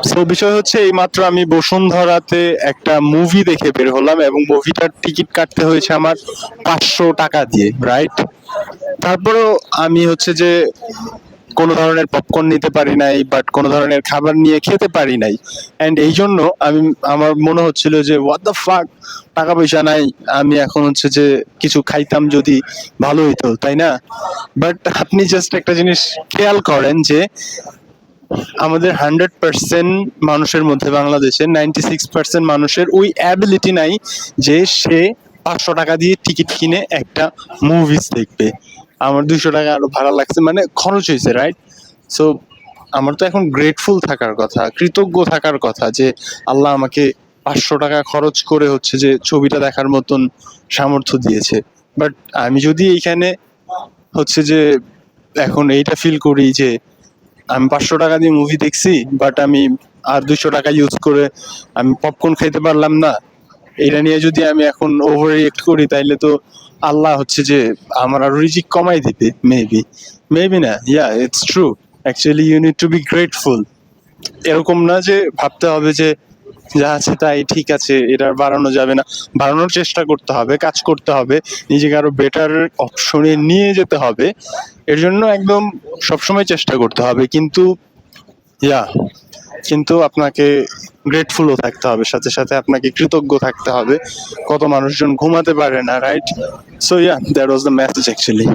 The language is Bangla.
সো বিষয় হচ্ছে এইমাত্র আমি বসুন্ধরাতে একটা মুভি দেখে বের হলাম এবং মুভিটার টিকিট কাটতে হয়েছে আমার 500 টাকা দিয়ে, রাইট? তারপরেও আমি হচ্ছে যে কোনো ধরনের পপকর্ন নিতে পারি নাই, বাট কোনো ধরনের খাবার নিয়ে খেতে পারি নাই। অ্যান্ড এই জন্য আমার মনে হচ্ছিল যে হোয়াট দ্য ফাক, টাকা পয়সা নাই, আমি এখন হচ্ছে যে কিছু খাইতাম যদি ভালো হইতো, তাই না? বাট আপনি জাস্ট একটা জিনিস খেয়াল করেন যে আমাদের 100% মানুষের মধ্যে বাংলাদেশে 96% মানুষের ওই অ্যাবিলিটি নাই যে সে 500 টাকা দিয়ে টিকিট কিনে একটা মুভিজ দেখবে। আমার 200 টাকা আরো ভাড়া লাগছে, মানে খরচ হয়েছে, রাইট? সো আমার তো এখন গ্রেটফুল থাকার কথা, কৃতজ্ঞ থাকার কথা যে আল্লাহ আমাকে 500 টাকা খরচ করে হচ্ছে যে ছবিটা দেখার মতন সামর্থ্য দিয়েছে। বাট আমি যদি এইখানে হচ্ছে যে এখন এইটা ফিল করি যে আমি 500 টাকা দিয়ে মুভি দেখছি, বাট আমি আর 200 টাকা ইউজ করে আমি পপকর্ন খাইতে পারলাম না, এটা নিয়ে যদি আমি এখন ওভার রিয়েক্ট করি, তাইলে তো আল্লাহ হচ্ছে যে আমার আরো রিজিক কমাই দিবে, মেবি। মেবি না, yeah, it's true. Actually you need to be grateful. এরকম না যে ভাবতে হবে যে যা আছে তাই ঠিক আছে, এটা আর বাড়ানো যাবে না। বাড়ানোর চেষ্টা করতে হবে, কাজ করতে হবে, নিজেকে আরো বেটার অপশনে নিয়ে যেতে হবে। এর জন্য একদম সবসময় চেষ্টা করতে হবে, কিন্তু ইয়া, কিন্তু আপনাকে গ্রেটফুলও থাকতে হবে, সাথে সাথে আপনাকে কৃতজ্ঞ থাকতে হবে। কত মানুষজন ঘুমাতে পারে না, right? So yeah, that was the message actually.